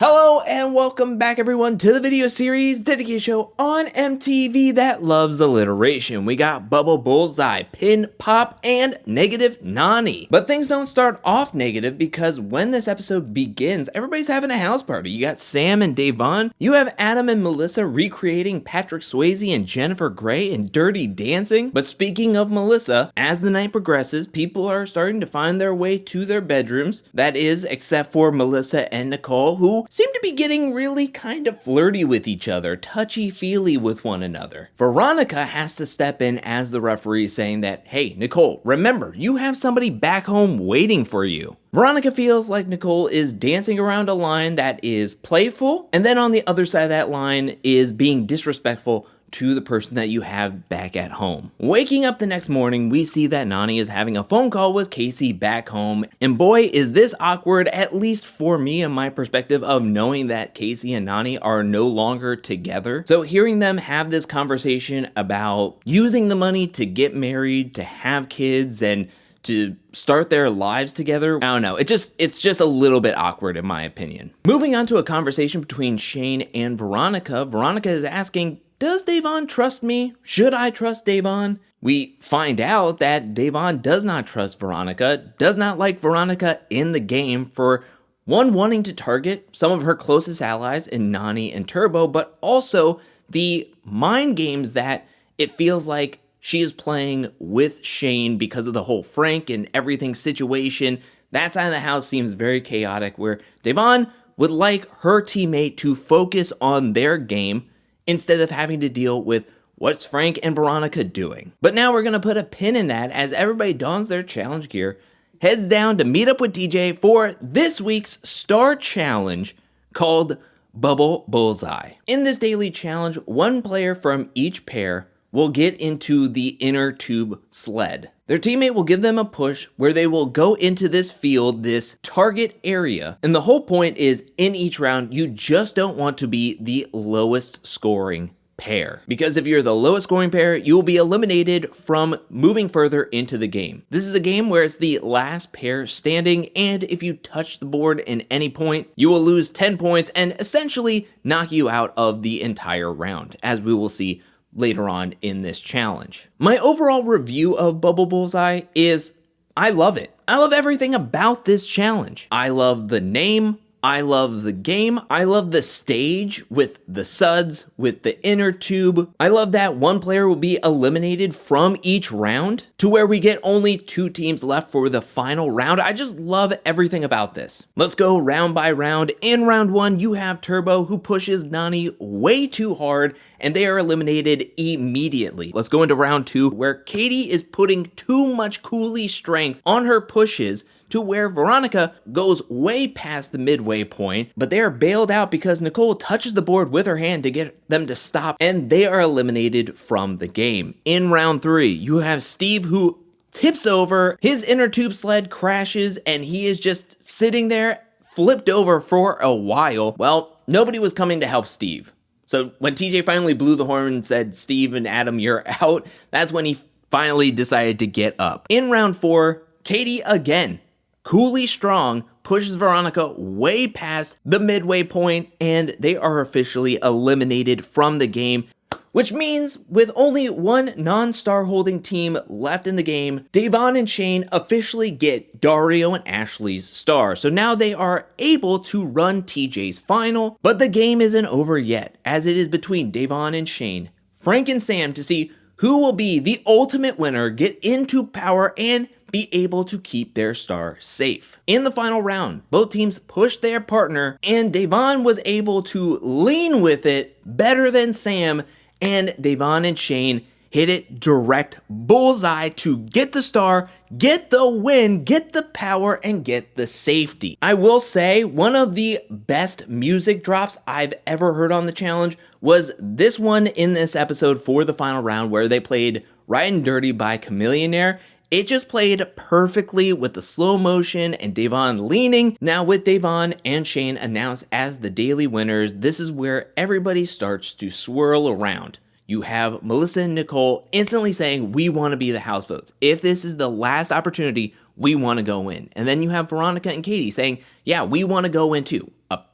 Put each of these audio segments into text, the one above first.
Hello and welcome back everyone to the video series dedicated show on MTV that loves alliteration. We got Bubble Bullseye, Pin Pop, and Negative Nany. But things don't start off negative because when this episode begins, everybody's having a house party. You got Sam and Devon. You have Adam and Melissa recreating Patrick Swayze and Jennifer Grey in Dirty Dancing. But speaking of Melissa, as the night progresses, people are starting to find their way to their bedrooms. That is, except for Melissa and Nicole, who seem to be getting really kind of flirty with each other, touchy-feely with one another. Veronica has to step in as the referee, saying that, hey, Nicole, remember, you have somebody back home waiting for you. Veronica feels like Nicole is dancing around a line that is playful, and then on the other side of that line is being disrespectful to the person that you have back at home. Waking up the next morning, we see that Nany is having a phone call with Casey back home, and boy is this awkward, at least for me and my perspective of knowing that Casey and Nany are no longer together. So hearing them have this conversation about using the money to get married, to have kids, and to start their lives together, I don't know, it's just a little bit awkward in my opinion. Moving on to a conversation between Shane and Veronica, Veronica is asking, does Devon trust me? Should I trust Devon? We find out that Devon does not trust Veronica, does not like Veronica in the game for one, wanting to target some of her closest allies in Nany and Turbo, but also the mind games that it feels like she is playing with Shane because of the whole Frank and everything situation. That side of the house seems very chaotic, where Devon would like her teammate to focus on their game instead of having to deal with what's Frank and Veronica doing. But now we're gonna put a pin in that as everybody dons their challenge gear, heads down to meet up with DJ for this week's Star Challenge called Bubble Bullseye. In this daily challenge, one player from each pair will get into the inner tube sled. Their teammate will give them a push where they will go into this field, this target area. And the whole point is, in each round, you just don't want to be the lowest scoring pair. Because if you're the lowest scoring pair, you will be eliminated from moving further into the game. This is a game where it's the last pair standing, and if you touch the board in any point, you will lose 10 points and essentially knock you out of the entire round, as we will see later on in this challenge. My overall review of Bubble Bullseye is, I love it. I love everything about this challenge. I love the name. I love the game. I love the stage with the suds, with the inner tube. I love that one player will be eliminated from each round to where we get only 2 teams left for the final round. I just love everything about this. Let's go round by round. In round 1, you have Turbo, who pushes Nany way too hard, and they are eliminated immediately. Let's go into round 2, where Katie is putting too much coolie strength on her pushes to where Veronica goes way past the midway point, but they are bailed out because Nicole touches the board with her hand to get them to stop, and they are eliminated from the game. In round 3, you have Steve, who tips over, his inner tube sled crashes, and he is just sitting there flipped over for a while. Well, nobody was coming to help Steve. So when TJ finally blew the horn and said, Steve and Adam, you're out, that's when he finally decided to get up. In round 4, Katie again, coolly strong, pushes Veronica way past the midway point, and they are officially eliminated from the game, which means with only one non-star holding team left in the game, Devon and Shane officially get Dario and Ashley's star. So now they are able to run TJ's final, but the game isn't over yet, as it is between Devon and Shane, Frank and Sam, to see who will be the ultimate winner, get into power, and be able to keep their star safe. In the final round, both teams pushed their partner, and Devon was able to lean with it better than Sam, and Devon and Shane hit it direct bullseye to get the star, get the win, get the power, and get the safety. I will say, one of the best music drops I've ever heard on the challenge was this one in this episode for the final round, where they played Riding Dirty by Chameleonaire. It just played perfectly with the slow motion and Devon leaning. Now with Devon and Shane announced as the daily winners, this is where everybody starts to swirl around. You have Melissa and Nicole instantly saying, we want to be the house votes. If this is the last opportunity, we want to go in. And then you have Veronica and Katie saying, yeah, we want to go in too.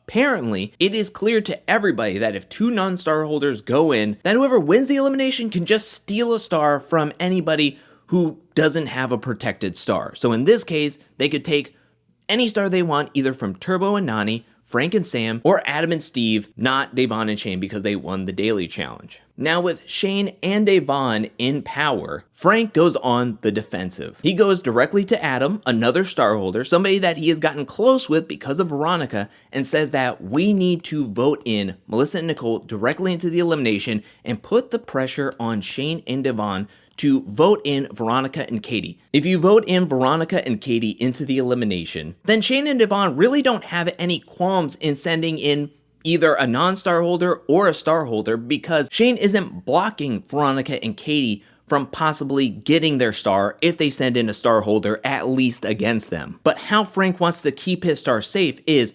apparently it is clear to everybody that if 2 non-star holders go in, that whoever wins the elimination can just steal a star from anybody who doesn't have a protected star. So in this case, they could take any star they want, either from Turbo and Nany, Frank and Sam, or Adam and Steve, not Devon and Shane because they won the daily challenge. Now with Shane and Devon in power, Frank goes on the defensive. He goes directly to Adam, another star holder, somebody that he has gotten close with because of Veronica, and says that we need to vote in Melissa and Nicole directly into the elimination and put the pressure on Shane and Devon to vote in Veronica and Katie. If you vote in Veronica and Katie into the elimination, then Shane and Devon really don't have any qualms in sending in either a non-star holder or a star holder because Shane isn't blocking Veronica and Katie from possibly getting their star if they send in a star holder at least against them. But how Frank wants to keep his star safe is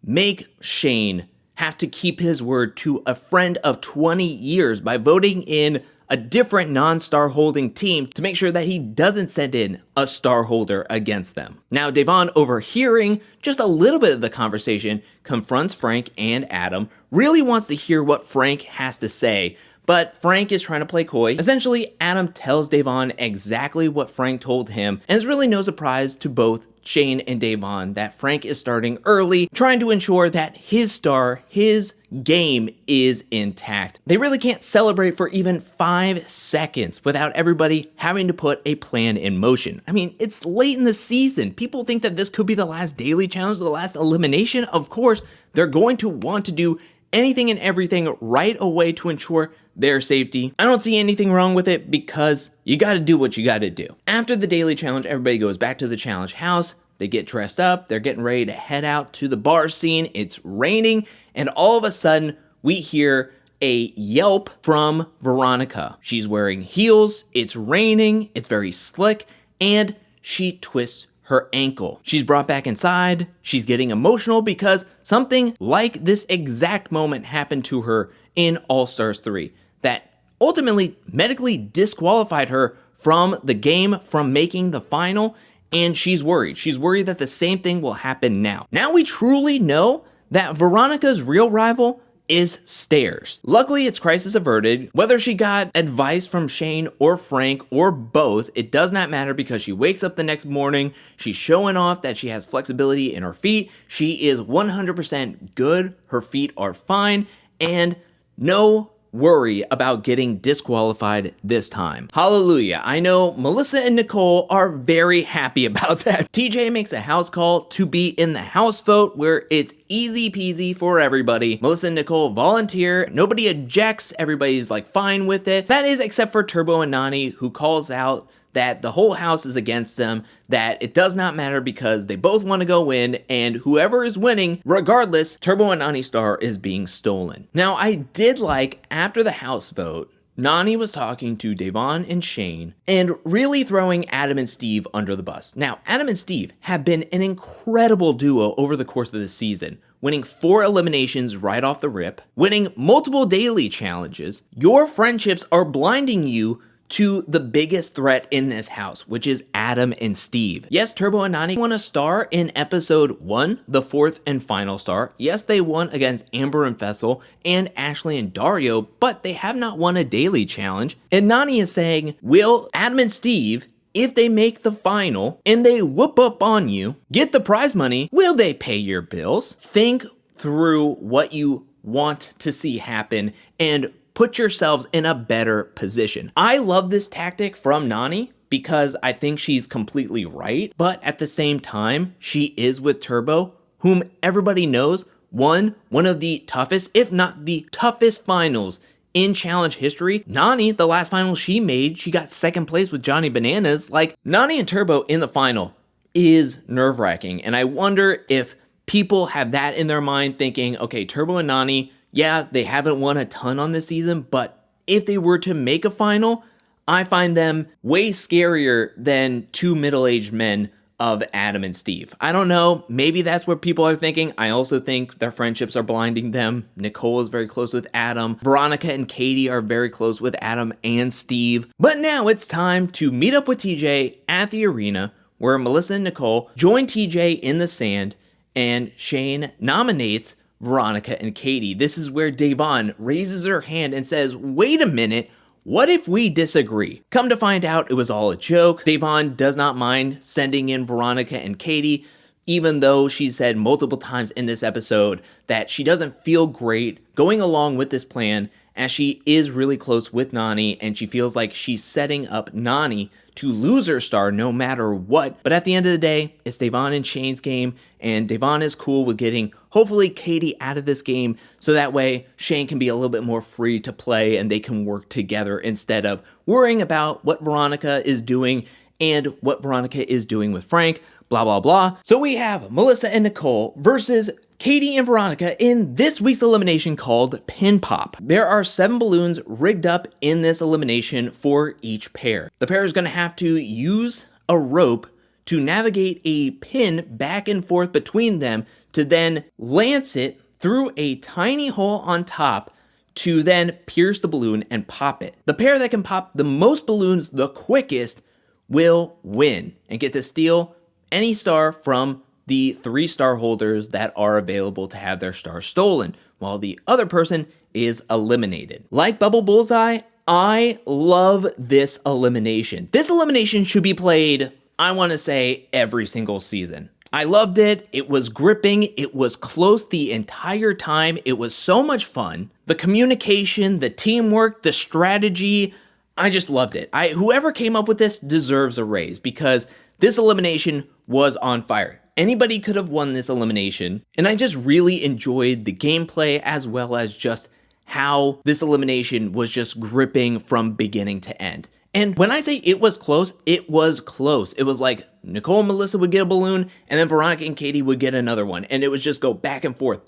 make Shane have to keep his word to a friend of 20 years by voting in a different non-star holding team to make sure that he doesn't send in a star holder against them. Now, Devon, overhearing just a little bit of the conversation, confronts Frank and Adam, really wants to hear what Frank has to say, but Frank is trying to play coy. Essentially, Adam tells Devon exactly what Frank told him, and it's really no surprise to both Shane and Devon that Frank is starting early, trying to ensure that his star, his game is intact. They really can't celebrate for even 5 seconds without everybody having to put a plan in motion. I mean, it's late in the season. People think that this could be the last daily challenge, the last elimination. Of course, they're going to want to do anything and everything right away to ensure their safety. I don't see anything wrong with it because you gotta do what you gotta do. After the daily challenge, everybody goes back to the challenge house. They get dressed up. They're getting ready to head out to the bar scene. It's raining, and all of a sudden, we hear a yelp from Veronica. She's wearing heels. It's raining. It's very slick, and she twists her ankle. She's brought back inside. She's getting emotional because something like this exact moment happened to her in All Stars 3 that ultimately medically disqualified her from the game, from making the final, and she's worried. She's worried that the same thing will happen now. Now we truly know that Veronica's real rival is Stairs. Luckily, it's crisis averted. Whether she got advice from Shane or Frank or both, it does not matter because she wakes up the next morning, she's showing off that she has flexibility in her feet, she is 100% good, her feet are fine, and no worry about getting disqualified this time. Hallelujah. I know Melissa and Nicole are very happy about that. TJ makes a house call to be in the house vote where it's easy peasy for everybody. Melissa and Nicole volunteer. Nobody ejects. Everybody's like fine with it. That is except for Turbo and Nany, who calls out that the whole house is against them, that it does not matter because they both want to go in, and whoever is winning, regardless, Turbo and Nany's star is being stolen. Now, I did like, after the house vote, Nany was talking to Devon and Shane and really throwing Adam and Steve under the bus. Now, Adam and Steve have been an incredible duo over the course of the season, winning 4 eliminations right off the rip, winning multiple daily challenges. Your friendships are blinding you to the biggest threat in this house, which is Adam and Steve. Yes, Turbo and Nany won a star in episode 1, the 4th and final star. Yes, they won against Amber and Fessel and Ashley and Dario, but they have not won a daily challenge. And Nany is saying, will Adam and Steve, if they make the final and they whoop up on you, get the prize money, will they pay your bills? Think through what you want to see happen and put yourselves in a better position. I love this tactic from Nany because I think she's completely right, but at the same time, she is with Turbo, whom everybody knows won one of the toughest, if not the toughest finals in challenge history. Nany, the last final she made, she got 2nd place with Johnny Bananas. Like, Nany and Turbo in the final is nerve-wracking, and I wonder if people have that in their mind thinking, okay, Turbo and Nany, yeah, they haven't won a ton on this season, but if they were to make a final, I find them way scarier than 2 middle-aged men of Adam and Steve. I don't know, maybe that's what people are thinking. I also think their friendships are blinding them. Nicole is very close with Adam. Veronica and Katie are very close with Adam and Steve. But now it's time to meet up with TJ at the arena, where Melissa and Nicole join TJ in the sand, and Shane nominates Veronica and Katie. This is where Devon raises her hand and says, wait a minute, what if we disagree? Come to find out, it was all a joke. Devon does not mind sending in Veronica and Katie, even though she said multiple times in this episode that she doesn't feel great going along with this plan, as she is really close with Nany, and she feels like she's setting up Nany to lose her star no matter what. But at the end of the day, it's Devon and Shane's game, and Devon is cool with getting, hopefully, Katie out of this game, so that way Shane can be a little bit more free to play and they can work together instead of worrying about what Veronica is doing and what Veronica is doing with Frank, blah, blah, blah. So we have Melissa and Nicole versus Katie and Veronica in this week's elimination called Pin Pop. There are 7 balloons rigged up in this elimination for each pair. The pair is going to have to use a rope to navigate a pin back and forth between them to then lance it through a tiny hole on top to then pierce the balloon and pop it. The pair that can pop the most balloons the quickest will win and get to steal any star from the 3 star holders that are available to have their star stolen, while the other person is eliminated. Like Bubble Bullseye, I love this elimination. This elimination should be played, I want to say, every single season. I loved it. It was gripping. It was close the entire time. It was so much fun. The communication, the teamwork, the strategy, I just loved it. Whoever came up with this deserves a raise because this elimination was on fire. Anybody could have won this elimination, and I just really enjoyed the gameplay as well as just how this elimination was just gripping from beginning to end. And when I say it was close, it was close. It was like Nicole and Melissa would get a balloon, and then Veronica and Katie would get another one, and it would just go back and forth,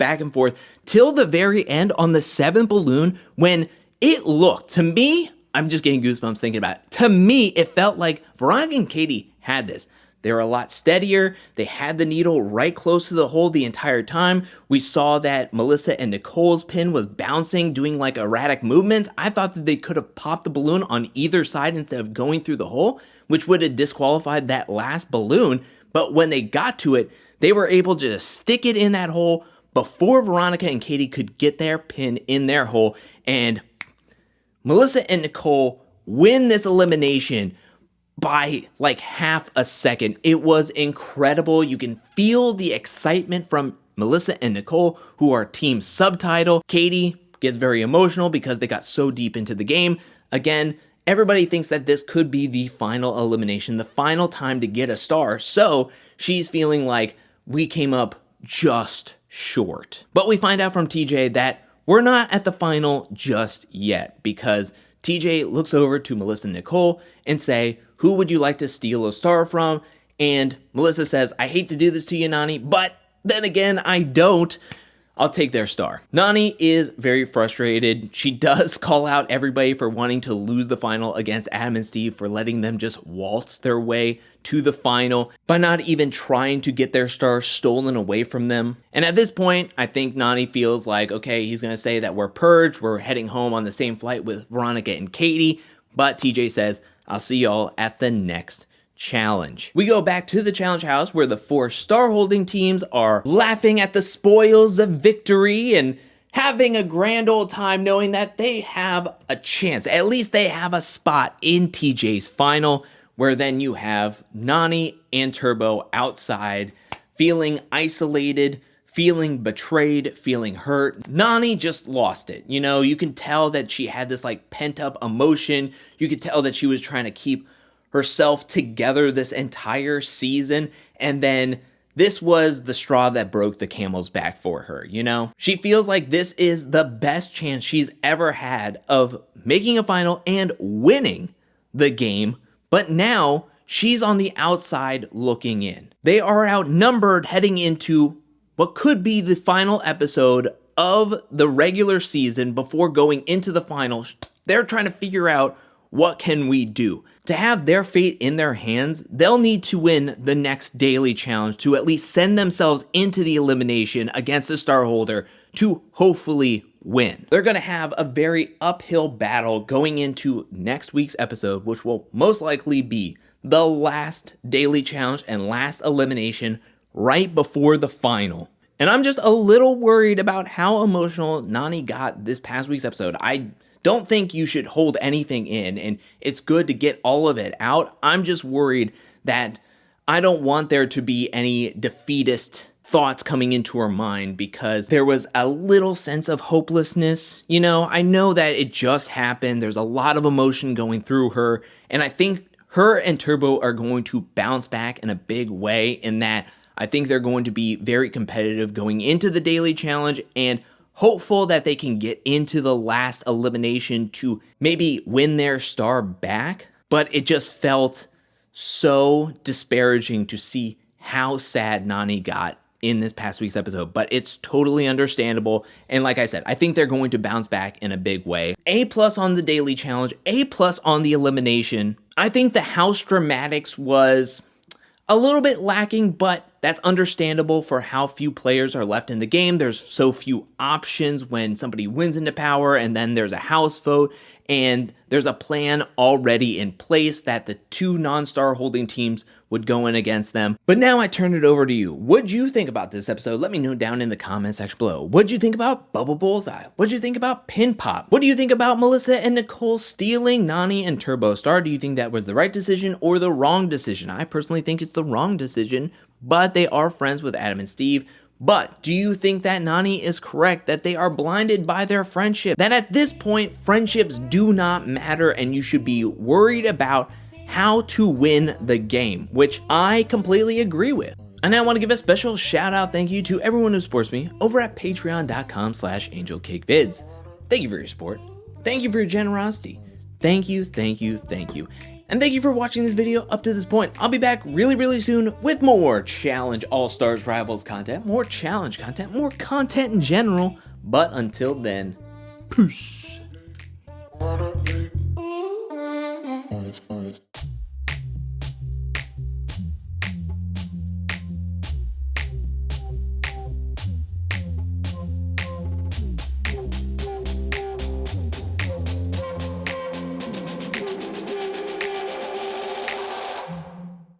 till the very end on the 7th balloon when it looked, to me, I'm just getting goosebumps thinking about it. To me, it felt like Veronica and Katie had this. They were a lot steadier. They had the needle right close to the hole the entire time. We saw that Melissa and Nicole's pin was bouncing, doing like erratic movements. I thought that they could have popped the balloon on either side instead of going through the hole, which would have disqualified that last balloon. But when they got to it, they were able to just stick it in that hole before Veronica and Katie could get their pin in their hole. And Melissa and Nicole win this elimination by like half a second. It was incredible. You can feel the excitement from Melissa and Nicole, who are team subtitle. Katie gets very emotional because they got so deep into the game. Again, everybody thinks that this could be the final elimination, the final time to get a star. So she's feeling like we came up just short. But we find out from TJ that we're not at the final just yet, because TJ looks over to Melissa and Nicole and say, who would you like to steal a star from? And Melissa says, I hate to do this to you, Nany, but then again, I don't. I'll take their star. Nany is very frustrated. She does call out everybody for wanting to lose the final against Adam and Steve, for letting them just waltz their way to the final by not even trying to get their star stolen away from them. And at this point, I think Nany feels like, okay, he's going to say that we're purged, we're heading home on the same flight with Veronica and Katie, but TJ says, I'll see y'all at the next challenge. We go back to the challenge house where the 4 star holding teams are laughing at the spoils of victory and having a grand old time knowing that they have a chance. At least they have a spot in TJ's final, where then you have Nany and Turbo outside feeling isolated, feeling betrayed, feeling hurt. Nany just lost it. You know, you can tell that she had this like pent up emotion. You could tell that she was trying to keep herself together this entire season, and then this was the straw that broke the camel's back for her, you know? She feels like this is the best chance she's ever had of making a final and winning the game, but now she's on the outside looking in. They are outnumbered heading into what could be the final episode of the regular season before going into the final. They're trying to figure out, what can we do? To have their fate in their hands, they'll need to win the next daily challenge to at least send themselves into the elimination against the star holder to hopefully win. They're going to have a very uphill battle going into next week's episode, which will most likely be the last daily challenge and last elimination right before the final. And I'm just a little worried about how emotional Nany got this past week's episode. I don't think you should hold anything in, and it's good to get all of it out. I'm just worried that I don't want there to be any defeatist thoughts coming into her mind, because there was a little sense of hopelessness. You know, I know that it just happened. There's a lot of emotion going through her, and I think her and Turbo are going to bounce back in a big way, in that I think they're going to be very competitive going into the daily challenge, and hopeful that they can get into the last elimination to maybe win their star back. But it just felt so disparaging to see how sad Nany got in this past week's episode, but it's totally understandable. And like I said, I think they're going to bounce back in a big way. A+ on the daily challenge, A+ on the elimination. I think the house dramatics was a little bit lacking, but that's understandable for how few players are left in the game. There's so few options when somebody wins into power, and then there's a house vote, and there's a plan already in place that the two non-star holding teams would go in against them. But now I turn it over to you. What'd you think about this episode? Let me know down in the comment section below. What'd you think about Bubble Bullseye? What'd you think about Pin Pop? What do you think about Melissa and Nicole stealing Nany and Turbo Star? Do you think that was the right decision or the wrong decision? I personally think it's the wrong decision, but they are friends with Adam and Steve. But do you think that Nany is correct, that they are blinded by their friendship? That at this point, friendships do not matter, and you should be worried about how to win the game, which I completely agree with. And I want to give a special shout out thank you to everyone who supports me over at patreon.com/angelcakevids. Thank you for your support. Thank you for your generosity. Thank you, thank you, thank you. And thank you for watching this video up to this point. I'll be back really soon with more Challenge All-Stars Rivals content, more challenge content, more content in general. But until then, peace.